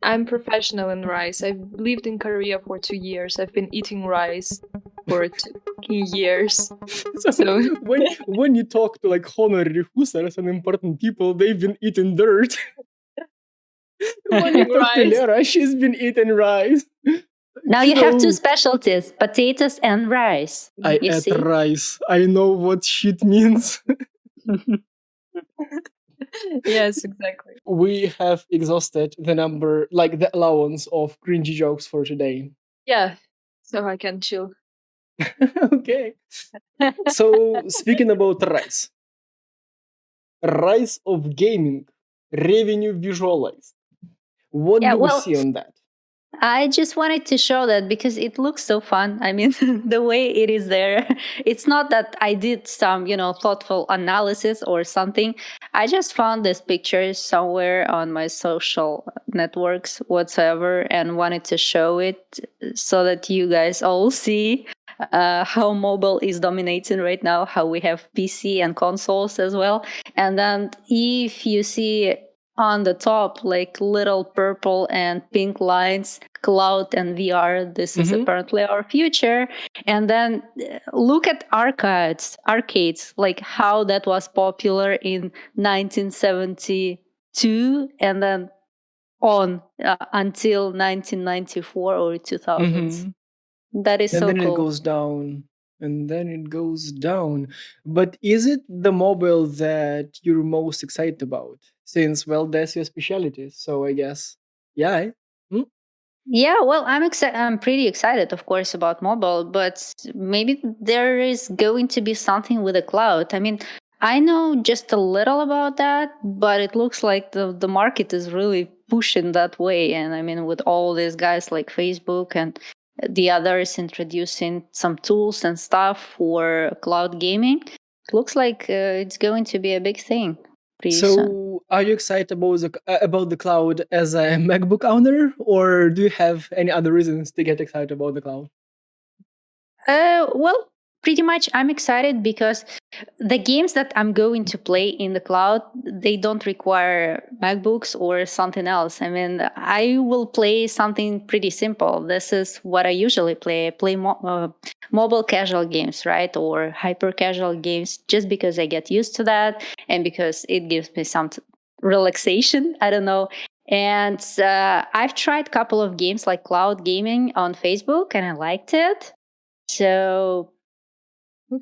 I'm professional in rice. I've lived in Korea for 2 years. I've been eating rice for 2 years. So when you talk to like honorary Husars and important people, they've been eating dirt. When you talk to rice. Lera, she's been eating rice. Now you have two So, specialties, potatoes and rice. I You ate see? rice. I know what shit means. Yes, exactly. We have exhausted the number, like the allowance of cringy jokes for today. Yeah. So I can chill. Okay. So, speaking about rice, rise of gaming, revenue visualized. What Yeah, do we well, see on that? I just wanted to show that because it looks so fun. I mean, the way it is there, it's not that I did some, thoughtful analysis or something. I just found this picture somewhere on my social networks whatsoever and wanted to show it so that you guys all see how mobile is dominating right now, how we have PC and consoles as well. And then if you see on the top, like little purple and pink lines, cloud and VR. This is apparently our future. And then look at arcades, like how that was popular in 1972 and then on until 1994 or 2000s. That is And so then cool. it goes down. And then it goes down. But is it the mobile that you're most excited about? Since, well, that's your specialty. So I guess, yeah. Yeah, well, I'm pretty excited, of course, about mobile, but maybe there is going to be something with the cloud. I mean, I know just a little about that, but it looks like the market is really pushing that way. And I mean, with all these guys like Facebook and the others introducing some tools and stuff for cloud gaming, it looks like it's going to be a big thing pretty soon. So, are you excited about the cloud as a MacBook owner, or do you have any other reasons to get excited about the cloud? Well, pretty much I'm excited because the games that I'm going to play in the cloud, they don't require MacBooks or something else. I mean, I will play something pretty simple. This is what I usually play. I play mobile casual games, right? Or hyper casual games just because I get used to that and because it gives me some relaxation. I don't know. And I've tried a couple of games like cloud gaming on Facebook and I liked it. So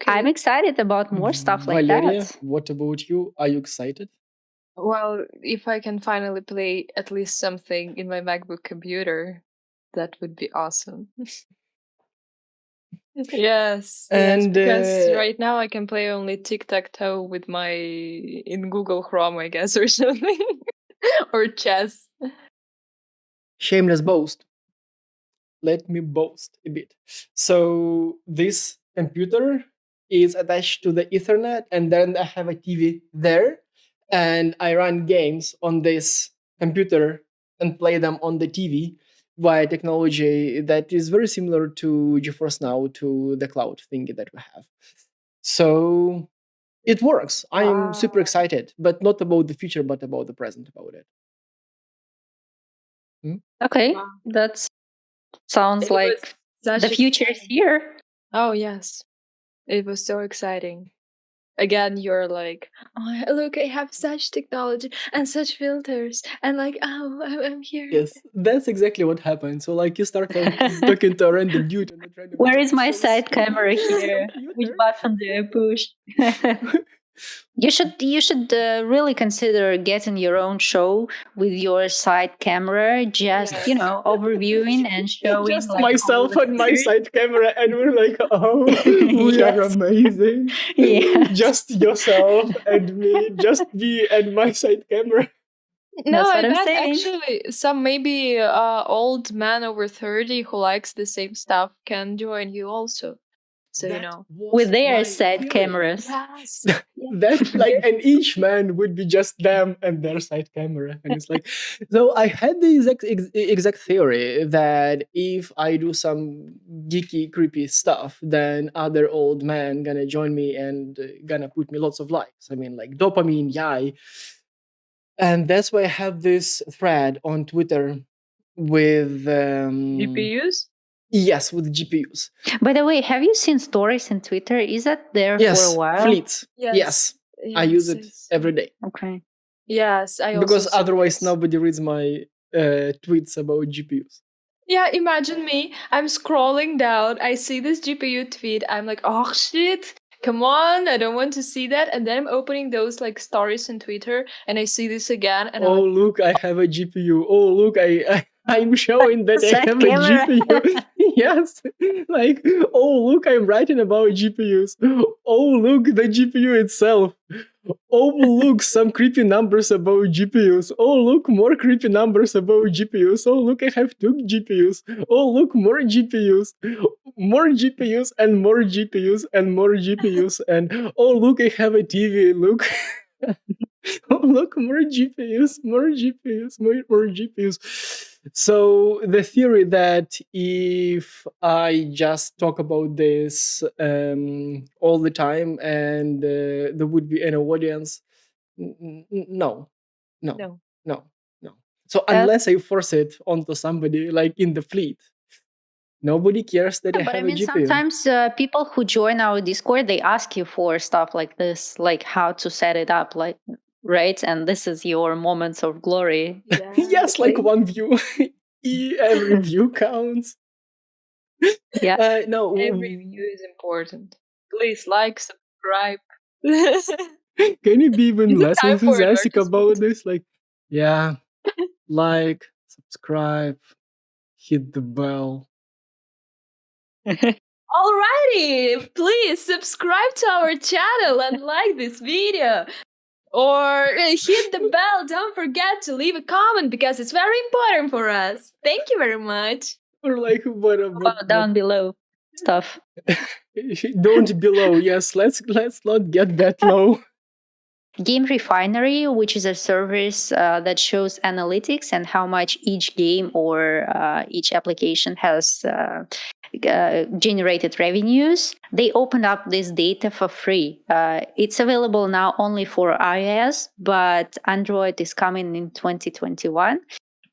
I'm excited about more stuff like Valeryia, that. what about you? Are you excited? Well, if I can finally play at least something in my MacBook computer, that would be awesome. Yes, And because right now I can play only tic-tac-toe with my in Google Chrome, I guess, or something, or chess. shameless boast. Let me boast a bit. So this computer is attached to the Ethernet, and then I have a TV there, and I run games on this computer and play them on the TV via technology that is very similar to GeForce Now, to the cloud thing that we have. So it works. I'm super Wow. excited, but not about the future, but about the present about it. Okay, Wow. that sounds It like was such the future is exciting. here. Oh, yes. It was so exciting. Again, you're like, oh, look, I have such technology and such filters, and like, oh, I'm here. Yes, that's exactly what happened. So, like, you start talking to a random dude, and that random Where dude is my shows side you camera his here? Which computer. button do I push? You should really consider getting your own show with your side camera, just Yes. overviewing and showing Just like all myself the and my features. side camera, and we're like, oh, we are Yes. amazing. Yes. Just yourself and me, just me and my side camera. No, That's I what I'm bet saying. actually some maybe old man over 30 who likes the same stuff can join you also. So, That was With their my side theory. cameras. Yes. That like, and each man would be just them and their side camera, and it's like, so I had the exact theory that if I do some geeky creepy stuff, then other old man gonna join me and gonna put me lots of likes. I mean, like dopamine, yay. And that's why I have this thread on Twitter with GPUs? yes, with GPUs. By the way, have you seen stories in Twitter? Is that there for a Yes, while? fleets. Yes. Yes, I use Yes, I it every see. day Okay. Yes, I also because see otherwise this. nobody reads my tweets about GPUs. Yeah, imagine me. I'm scrolling down. I see this GPU tweet. I'm like, oh shit. Come on, I don't want to see that. And then I'm opening those like stories on Twitter and I see this again and I'm Oh like, look, I have a GPU. Oh look, I'm showing that I Side have a camera. GPU. Yes, like oh look, I'm writing about GPUs. Oh look, the GPU itself. Oh look, some creepy numbers about GPUs. Oh look, more creepy numbers about GPUs. Oh look, I have two GPUs. Oh look, more GPUs. More GPUs and more GPUs and more GPUs and oh look, I have a TV. Look. Oh, look, more GPUs, more GPUs, more GPUs. So the theory that if I just talk about this all the time and there would be an audience, no, no, no. no, no. So And unless I force it onto somebody like in the fleet, nobody cares that I But I have a mean, GPU. sometimes people who join our Discord, they ask you for stuff like this, like how to set it up, like, right? And this is your moments of glory. Yes, like exactly. one view. Every view counts. Yeah. No, Every view is important. Please like, subscribe. Is can you be even it less time for enthusiastic advertisement? about this? Like, yeah, like, subscribe, hit the bell. Alrighty, please subscribe to our channel and like this video. Or hit the bell. Don't forget to leave a comment because it's very important for us. Thank you very much. Or like, what? Follow down below stuff. Don't be low. Yes, let's not get that low. GameRefinery, which is a service that shows analytics and how much each game or each application has generated revenues. They opened up this data for free. It's available now only for iOS, but Android is coming in 2021.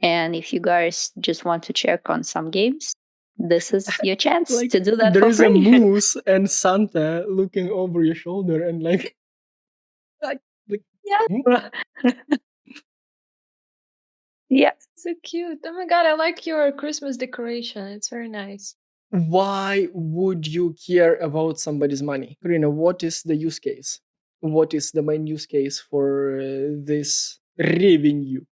And if you guys just want to check on some games, this is your chance Like, to do that there for is a free. moose and Santa looking over your shoulder and like, like hmm? Yeah. Yeah. So cute. Oh my god, I like your Christmas decoration. It's very nice. Why would you care about somebody's money? Karina, what is the use case? What is the main use case for this revenue?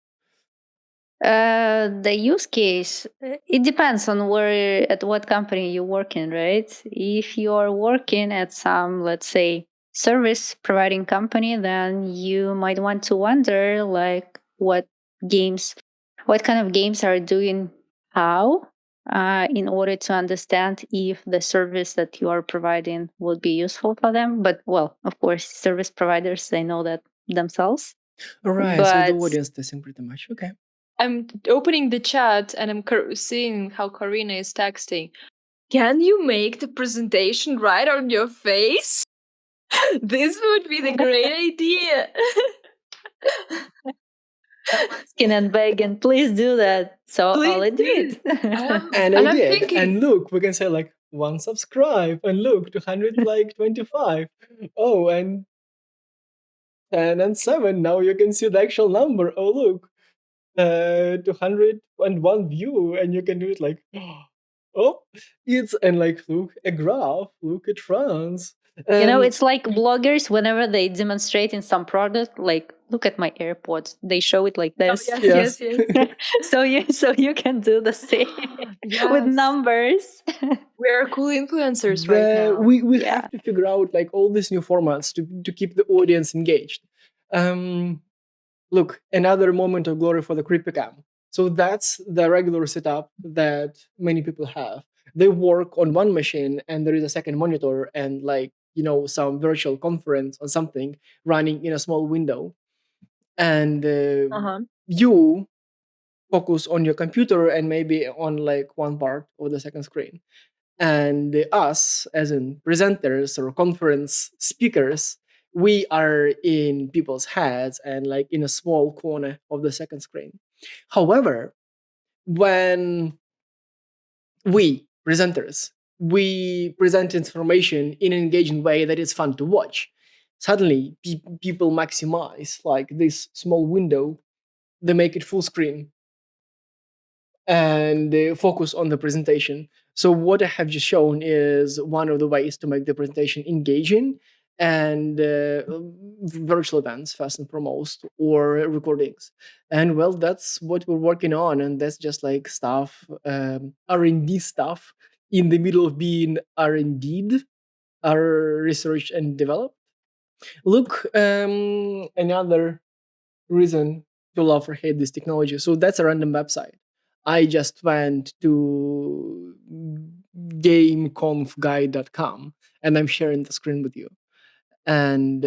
The use case, it depends on where, at what company you work in, right? If you're working at some, let's say, service providing company, then you might want to wonder like games, what kind of games are doing how, in order to understand if the service that you are providing would be useful for them. But well, of course, service providers, they know that themselves. All right, so the But audience testing pretty much. Okay. I'm opening the chat and I'm seeing how Karina is texting. Can you make the presentation right on your face? This would be the great idea. skin and beg and please do that. So Please Olle do. did. And I And I'm did. thinking, And look, we can say like one subscribe and look 200 like 25. Oh, and 10 and 7. Now you can see the actual number. Oh look. 201 view and you can do it like oh it's and like look a graph, look at runs. It's like bloggers whenever they demonstrate in some product, like look at my AirPods. They show it like oh this. yes, Yes. yes, yes. So you can do the same with Yes. numbers. We're cool influencers right now. We Yeah. have to figure out like all these new formats to keep the audience engaged. Look, another moment of glory for the CryptoCam. So that's the regular setup that many people have. They work on one machine and there is a second monitor and like, some virtual conference or something running in a small window. And Uh-huh. you focus on your computer and maybe on like one part of the second screen. And us, as in presenters or conference speakers, we are in people's heads and like in a small corner of the second screen. However, when we presenters we present information in an engaging way that is fun to watch, suddenly people maximize like this small window, they make it full screen and they focus on the presentation. So what I have just shown is one of the ways to make the presentation engaging, and virtual events first and foremost, or recordings. And well, that's what we're working on, and that's just like stuff, R&D stuff in the middle of being R&D'd, our research and develop. Look, another reason to love or hate this technology. So that's a random website. I just went to gameconfguide.com and I'm sharing the screen with you. And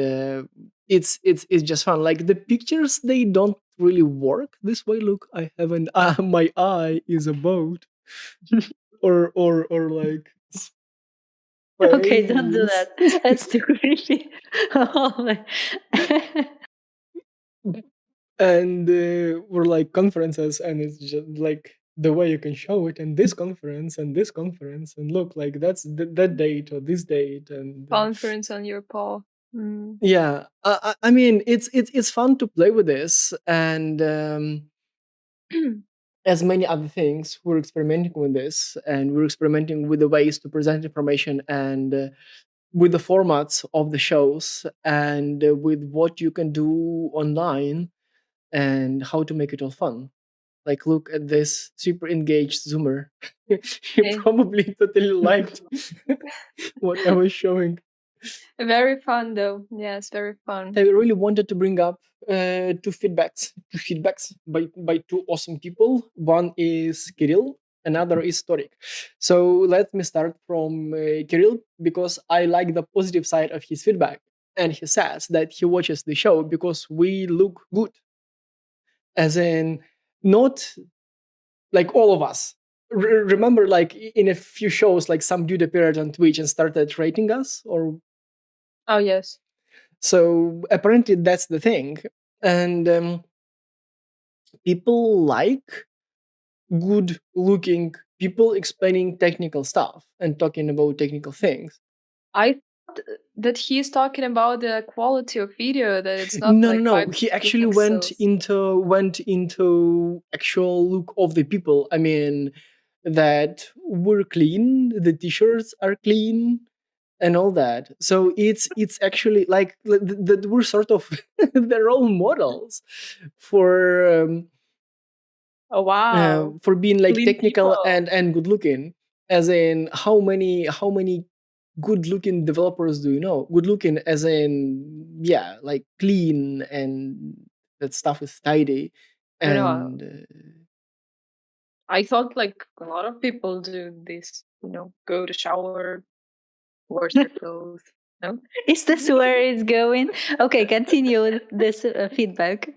it's just fun. Like the pictures, they don't really work this way. Look, I have an my eye is a boat, or like Okay, don't do space. that. That's too creepy. Oh my- And we're like conferences, and it's just like the way you can show it, and this conference and this conference, and look, like that's that date or this date, and Conference on your paw. Mm. yeah, I mean, it's fun to play with this, and as many other things, we're experimenting with this, and we're experimenting with the ways to present information, and with the formats of the shows, and with what you can do online, and how to make it all fun. Like, look at this super engaged zoomer. He Okay. probably totally liked what I was showing. Very fun though. Yes, very fun. I really wanted to bring up two feedbacks by two awesome people. One is Kirill, another is Torik. So let me start from Kirill, because I like the positive side of his feedback. And he says that he watches the show because we look good. As in, not like all of us. Remember, like in a few shows, like some dude appeared on Twitch and started rating us, or Oh yes. so apparently that's the thing, and people like good-looking people explaining technical stuff and talking about technical things. I thought that he's talking about the quality of video, that it's not No, no, like no. 5 He actually pixels. went into actual look of the people. I mean, that we're clean. The t-shirts are clean and all that. So it's actually like that we're sort of their role models Oh wow. for being like Clean technical people. and good looking. As in, how many good looking developers do you know? Good looking as in, yeah, like clean, and that stuff is tidy, I don't know. and I thought like a lot of people do this, go to shower, wash their clothes. No? Is this where it's going? Okay, continue with this feedback.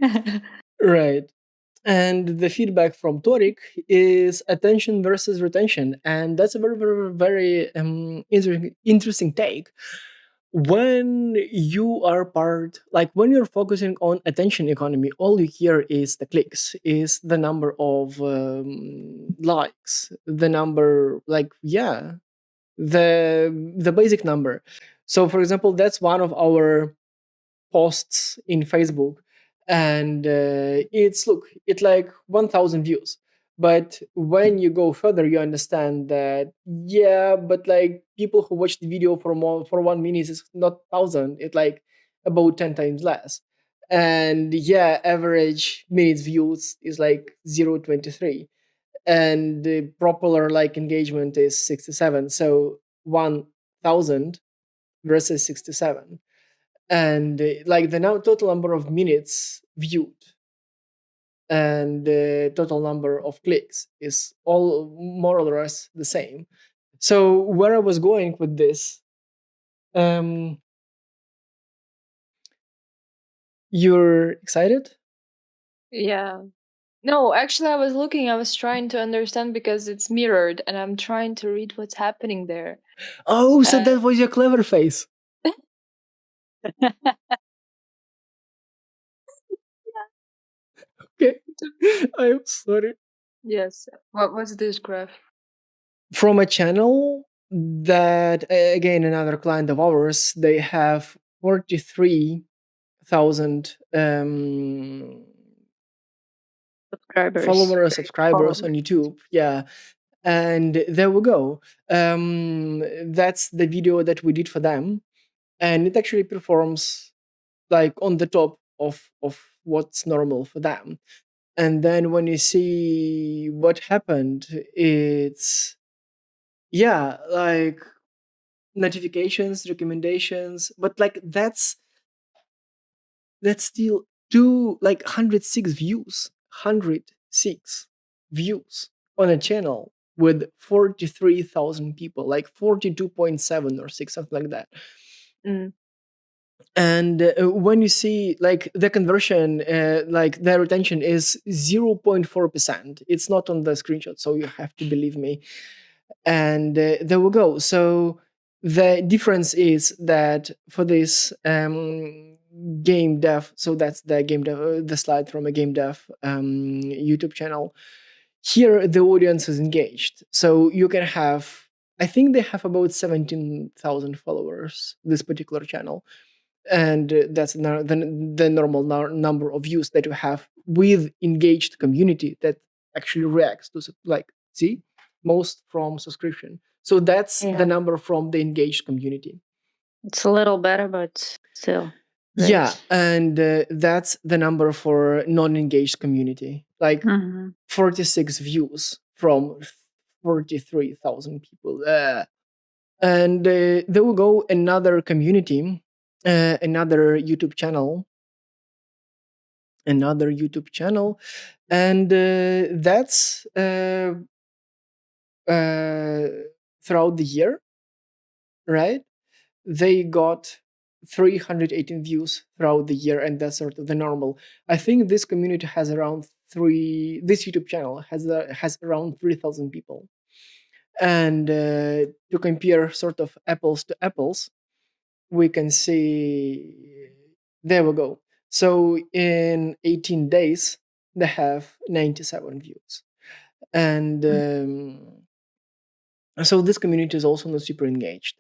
right. And the feedback from Torik is attention versus retention, and that's a very, very, very interesting take. When you are when you're focusing on attention economy, all you hear is the clicks, is the number of likes, the number, like, yeah, the basic number. So, for example, that's one of our posts in Facebook, and it's like 1,000 views. But when you go further, you understand that, yeah, but like people who watch the video for 1 minute is not 1,000. It's like about 10 times less. And yeah, average minutes views is like 0.23, and the popular like engagement is 67. So 1,000 versus 67, and like the now total number of minutes viewed and the total number of clicks is all more or less the same. So where I was going with this, um you're excited? Yeah. No, actually, I was trying to understand because it's mirrored and I'm trying to read what's happening there. Oh, so Uh, that was your clever face. Okay. I'm sorry. Yes. What's this graph? From a channel that, again, another client of ours, they have 43,000 Subscribers. subscribers on YouTube. Yeah. And there we go. That's the video that we did for them. And it actually performs like on the top of what's normal for them. And then when you see what happened, it's, yeah, like notifications, recommendations, but like that's still 106 views, 106 views on a channel with 43,000 people, like 42.7 or 6, something like that. Mm. And when you see like the conversion, like their retention is 0.4%. It's not on the screenshot, so you have to believe me. And there we go. So the difference is that for this game dev, so that's the game dev, the slide from a game dev YouTube channel. Here, the audience is engaged. So you can have, I think they have about 17,000 followers, this particular channel. And that's the normal number of views that you have with engaged community that actually reacts to, like, see, most from subscription. So that's the Yeah. number from the engaged community. It's a little better, but still. Yeah, great. and that's the number for non-engaged community, like Mhm. 46 views from 43,000 people. And there will go another community, another YouTube channel, and that's throughout the year, right? They got 318 views throughout the year, and that's sort of the normal. I think this community has around this YouTube channel has around 3,000 people. And to compare sort of apples to apples, we can see, there we go. So in 18 days, they have 97 views. And so this community is also not super engaged.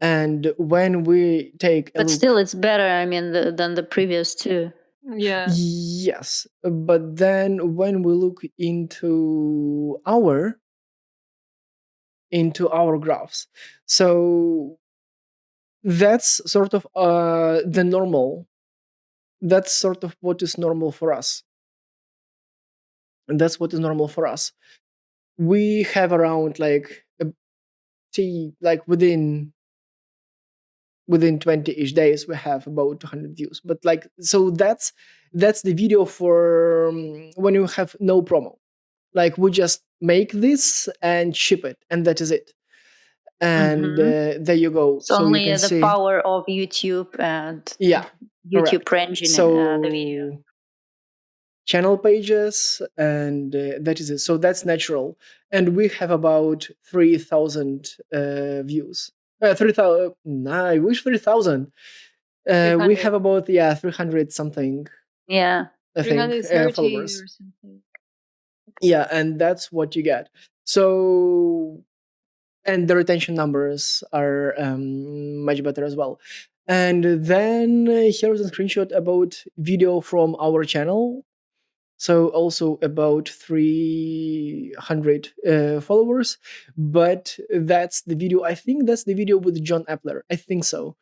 And when we take a But look, still, it's better. I mean, than the previous two. Yeah. yes, but then when we look into our graphs, so that's sort of the normal. That's sort of what is normal for us. And that's what is normal for us. We have around like like within 20-ish days we have about 200 views. But like, so that's the video for when you have no promo. Like, we just make this and ship it, and that is it. And there you go. It's so you only can the see, power of YouTube and yeah, YouTube correct. engine So the video. channel pages, and that is it. So that's natural. And we have about 3,000 views. 3,000. Nah, I wish 3,000. We have about 300 something, Yeah. I think, 330 followers. or something. Yeah, and that's what you get. So, and the retention numbers are much better as well. And then here's a screenshot about video from our channel. So also about 300 followers, but that's the video. I think that's the video with John Appler. I think so.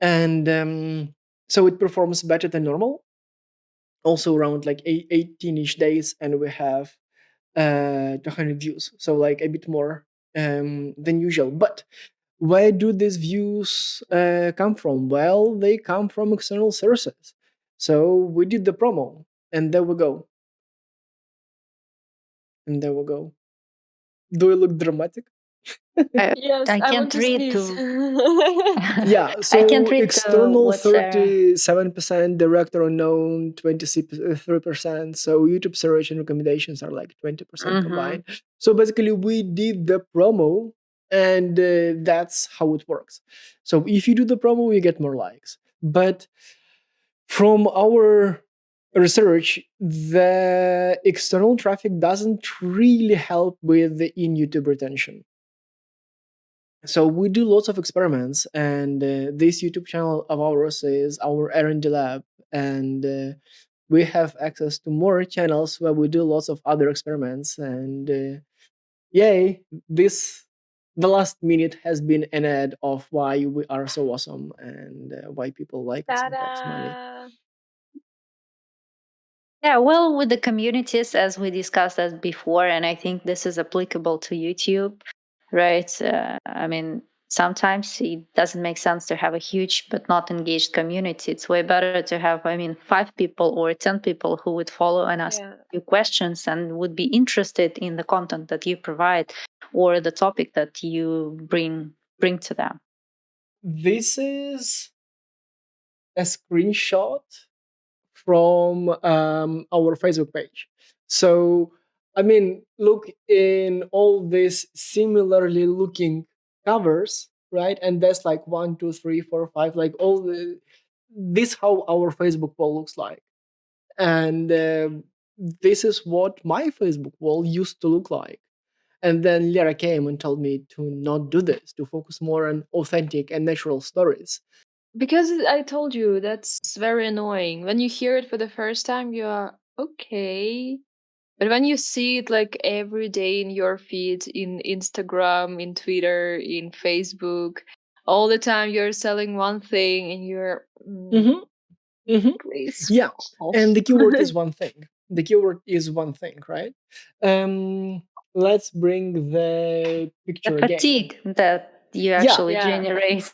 And so it performs better than normal. Also around like 18-ish days, and we have 200 views. So like a bit more than usual. But where do these views come from? Well, they come from external sources. So we did the promo, and there we go. And there we go. Do I look dramatic? Yes, I I can't want to read sneeze. Yeah, so I can't read external what's there. 37%, director unknown 23%. So YouTube search and recommendations are like 20% combined. So basically, we did the promo, and that's how it works. So if you do the promo, you get more likes. But from our research, the external traffic doesn't really help with the in YouTube retention. So we do lots of experiments, and this YouTube channel of ours is our R&D lab, and we have access to more channels where we do lots of other experiments. And yay, this the last minute has been an ad of why we are so awesome and why people like us and cost money. Ta-da! Yeah, well, with the communities, as we discussed that before, and I think this is applicable to YouTube, right? I mean, sometimes it doesn't make sense to have a huge but not engaged community. It's way better to have, I mean, 5 people or 10 people who would follow and ask Yeah. you questions and would be interested in the content that you provide or the topic that you bring to them. This is a screenshot from our Facebook page. So, I mean, look in all these similarly looking covers, right? And that's like 1, 2, 3, 4, 5, like all the this how our Facebook wall looks like. And this is what my Facebook wall used to look like. And then Lyra came and told me to not do this, to focus more on authentic and natural stories. Because I told you that's very annoying. When you hear it for the first time, you are okay. But when you see it like every day in your feed, in Instagram, in Twitter, in Facebook, all the time you're selling one thing and you're Mm-hmm. Mm-hmm. please. Yeah, Oh. and the keyword is one thing. The keyword is one thing, right? Let's bring the picture The again. fatigue that you Yeah. actually Yeah. generate.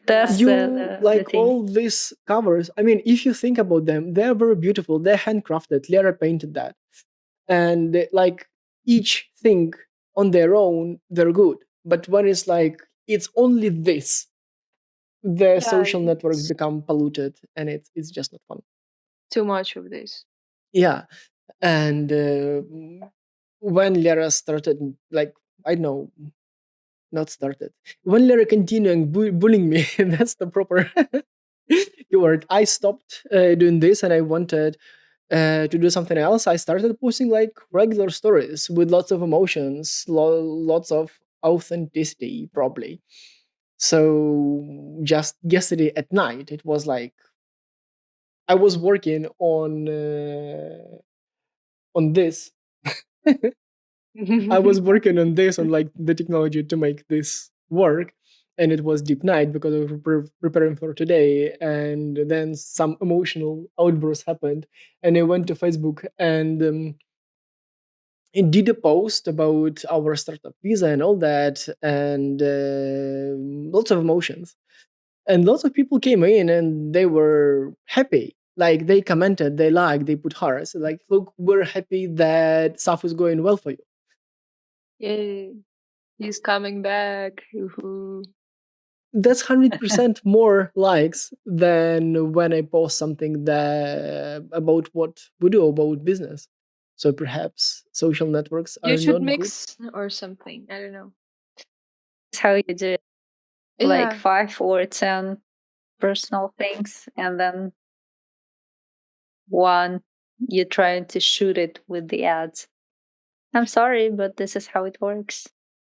That's You the like thing. all these covers. I mean, if you think about them, they're very beautiful. They're handcrafted. Lyra painted that, and like each thing on their own, they're good. But when it's like it's only this, the social networks it's become polluted, and it's just not fun. too much of this. Yeah, and when Lyra started, like I don't know, not started. When Lyra continuing bullying me, that's the proper keyword. I stopped doing this, and I wanted to do something else. I started posting like regular stories with lots of emotions, lots of authenticity, probably. So just yesterday at night, it was like I was working on this. I was working on this, on like the technology to make this work, and it was deep night because I was preparing for today. And then some emotional outburst happened, and I went to Facebook and it did a post about our startup visa and all that, and lots of emotions. And lots of people came in and they were happy. Like they commented, they liked, they put hearts. Like, look, we're happy that stuff is going well for you. Yay. He's coming back. Woohoo. That's 100% more likes than when I post something that about what we do about business. So perhaps social networks You are should not good. mix or something. I don't know. That's how you do it. Like Yeah. 5 or 10 personal things, and then one you try to shoot it with the ads. I'm sorry, but this is how it works.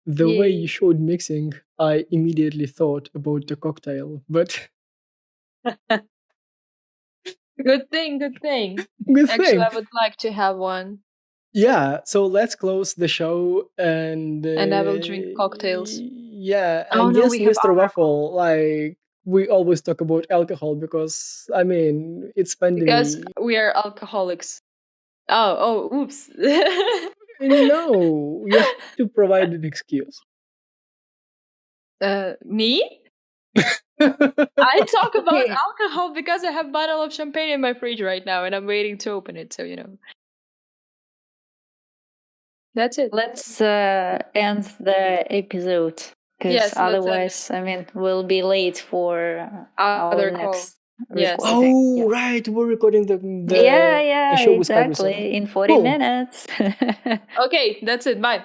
The way Yay. you showed mixing, I immediately thought about the cocktail, but Good thing, good thing. good Actually, thing. I would like to have one. Yeah, so let's close the show and And I will drink cocktails. yeah, Oh and no, yes, we have Mr. alcohol. Waffle, like we always talk about alcohol because I mean it's Because pandemic. we are alcoholics. Oh, oops. No, you have to provide an excuse. Me? I talk about Yeah. alcohol because I have a bottle of champagne in my fridge right now and I'm waiting to open it, so you know. That's it. Let's end the episode because Yes, let's end it. otherwise, I mean, we'll be late for our Other call. next Yes. recording. Oh, right, we're recording Yeah, the show with Haguson. exactly. In 40 Cool. minutes. Okay, that's it. Bye.